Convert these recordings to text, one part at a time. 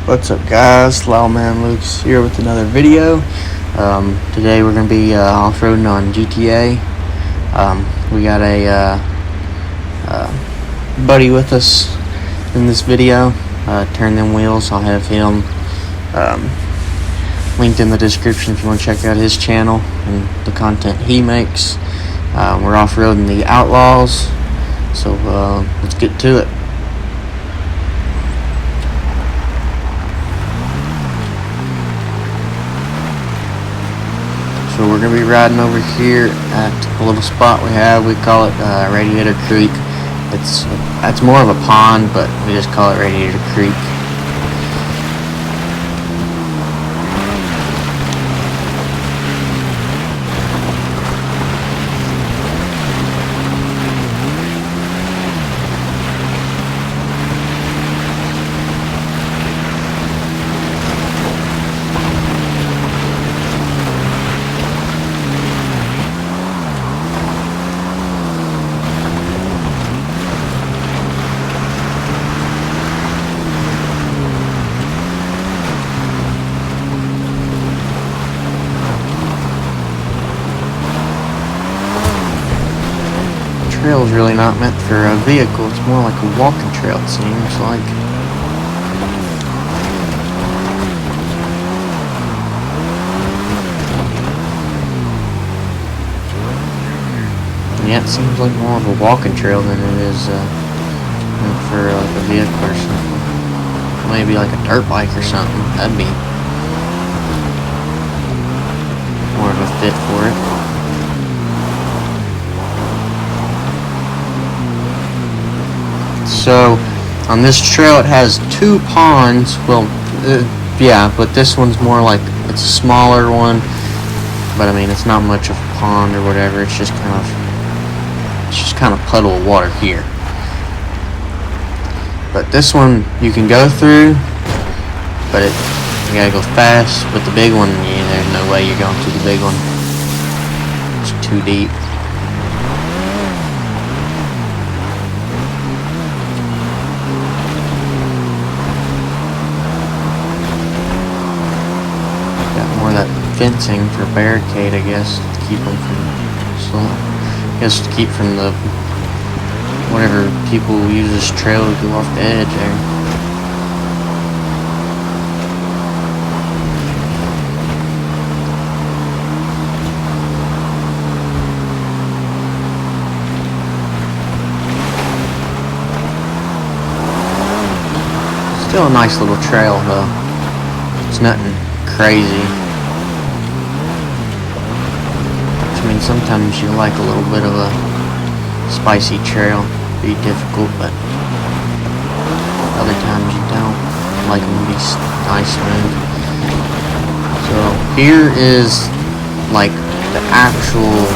What's up, guys? Lawman Luke's here with another video. Today we're going to be off-roading on GTA. We got a buddy with us in this video. Turn Them Wheels. I'll have him linked in the description if you want to check out his channel and the content he makes. We're off-roading the Outlaws, so let's get to it. So we're going to be riding over here at a little spot we have. We call it Radiator Creek. It's more of a pond, but we just call it Radiator Creek. Trail is really not meant for a vehicle. It's more like a walking trail, it seems like. Yeah, it seems like more of a walking trail than it is meant for like a vehicle or something. Maybe like a dirt bike or something. That'd be more of a fit for it. So on this trail it has two ponds. Well, yeah, but this one's more like, it's a smaller one, but I mean it's not much of a pond or whatever. It's just kind of puddle of water here. But this one you can go through, but you gotta go fast. But the big one, yeah, there's no way you're going through the big one. It's too deep. Fencing for barricade, I guess, to keep them from, to keep from the whatever people use this trail to go off the edge there. Still a nice little trail though. It's nothing crazy. I mean, sometimes you like a little bit of a spicy trail, be difficult, but other times you don't. Like them to be nice, smooth. So here is like the actual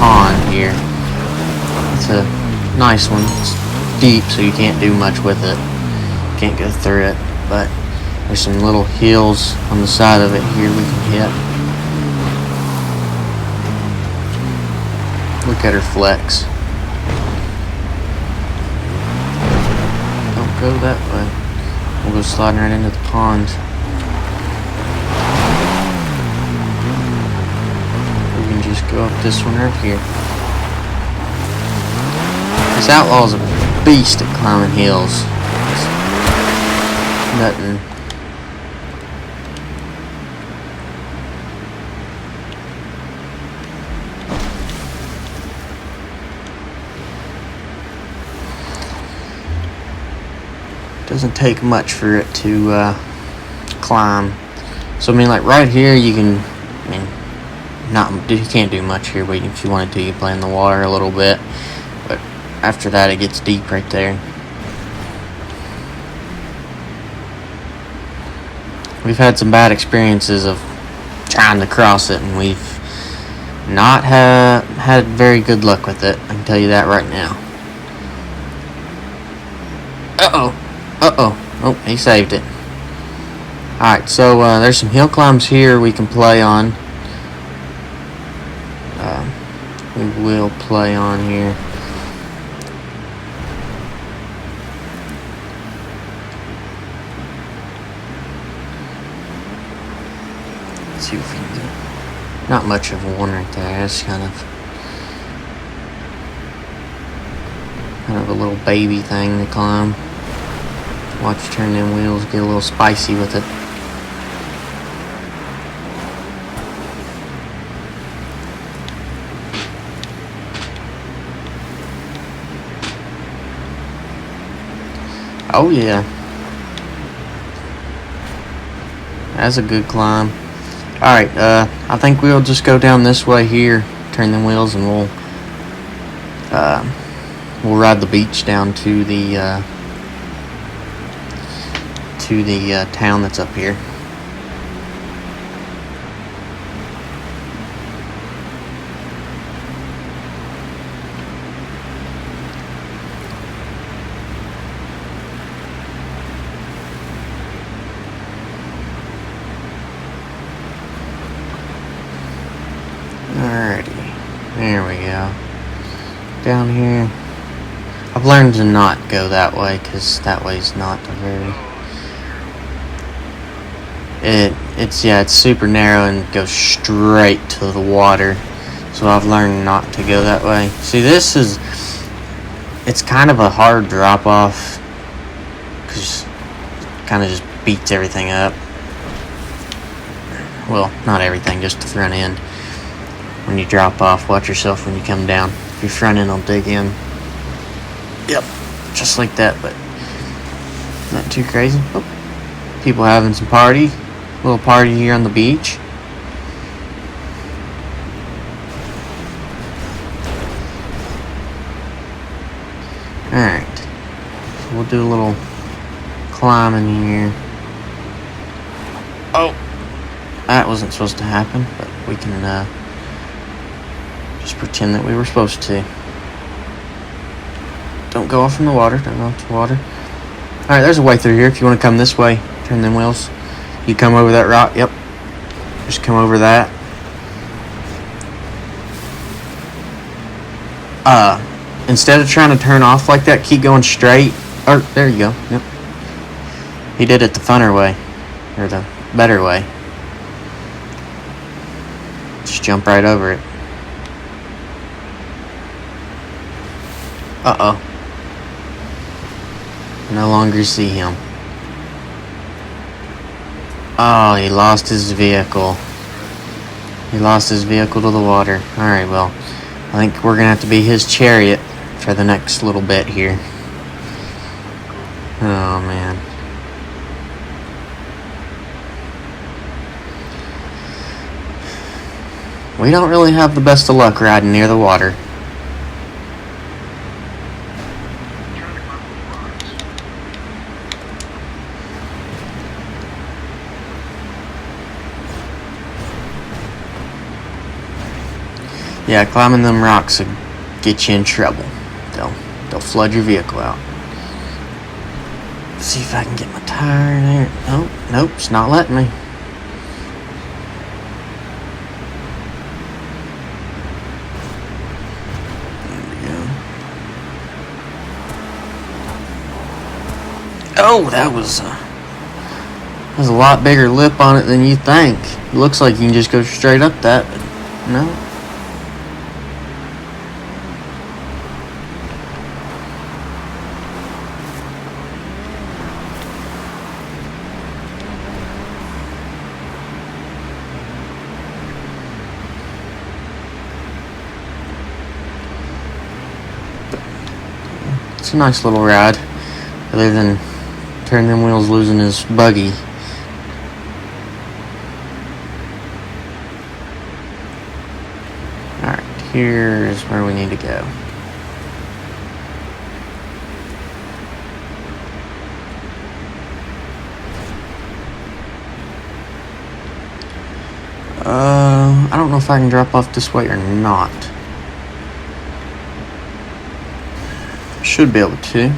pond here. It's a nice one. It's deep, so you can't do much with it. Can't go through it, but there's some little hills on the side of it here we can hit. Look at her flex. Don't go that way. We'll go sliding right into the pond. We can just go up this one right here. This Outlaw's a beast at climbing hills. It's nothing. Doesn't take much for it to climb. So I mean, like right here, you can, you can't do much here, but if you wanted to, you play in the water a little bit. But after that, it gets deep right there. We've had some bad experiences of trying to cross it, and we've not had very good luck with it. I can tell you that right now. Oh, he saved it. Alright, so there's some hill climbs here we can play on. We will play on here. Let's see if we can go. Not much of one right there. It's kind of a little baby thing to climb. Watch you turn them wheels, get a little spicy with it. Oh yeah. That's a good climb. Alright, I think we'll just go down this way here, turn them wheels, and we'll ride the beach down to the town that's up here. Alrighty, there we go. Down here, I've learned to not go that way because that way's not a very. It's super narrow and goes straight to the water, so I've learned not to go that way. See, it's kind of a hard drop off because it kind of just beats everything up. Well, not everything, just the front end. When you drop off, watch yourself when you come down. If your front end will dig in. Yep, just like that, but not too crazy. Oh, people having some party. Little party here on the beach. Alright, so we'll do a little climbing here. Oh, that wasn't supposed to happen, but we can just pretend that we were supposed to. Don't go off in the water, don't go off the water. Alright, there's a way through here if you want to come this way. Turn them wheels. You come over that rock, yep. Just come over that. Instead of trying to turn off like that, keep going straight. Or, there you go, yep. He did it the funner way. Or the better way. Just jump right over it. Uh-oh. No longer see him. Oh, he lost his vehicle. He lost his vehicle to the water. Alright, well, I think we're going to have to be his chariot for the next little bit here. Oh, man. We don't really have the best of luck riding near the water. Yeah, climbing them rocks will get you in trouble. They'll flood your vehicle out. Let's see if I can get my tire in there. Nope, it's not letting me. There we go. Oh, that was a lot bigger lip on it than you think. It looks like you can just go straight up that, but no. It's a nice little ride, other than turning them wheels, losing his buggy. Alright, here's where we need to go. I don't know if I can drop off this way or not. Should be able to.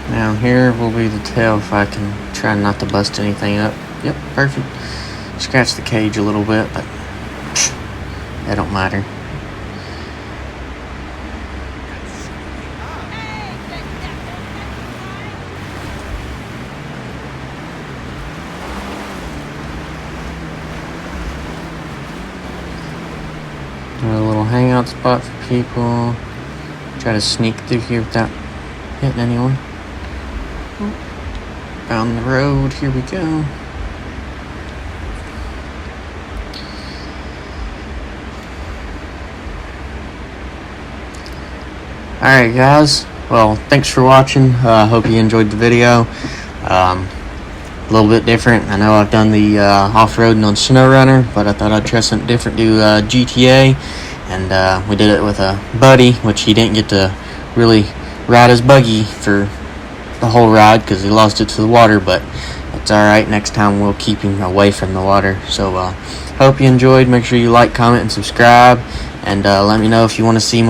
Now here will be the tail if I can try not to bust anything up. Yep, perfect. Scratch the cage a little bit, but that don't matter. hangout spot for people. Try to sneak through here without hitting anyone. Down the road, here we go. Alright guys, well thanks for watching. Hope you enjoyed the video. A little bit different. I know I've done the off-roading on SnowRunner, but I thought I'd try something different, do GTA. And we did it with a buddy, which he didn't get to really ride his buggy for the whole ride because he lost it to the water, but it's alright. Next time we'll keep him away from the water. So hope you enjoyed. Make sure you like, comment, and subscribe, and let me know if you want to see more.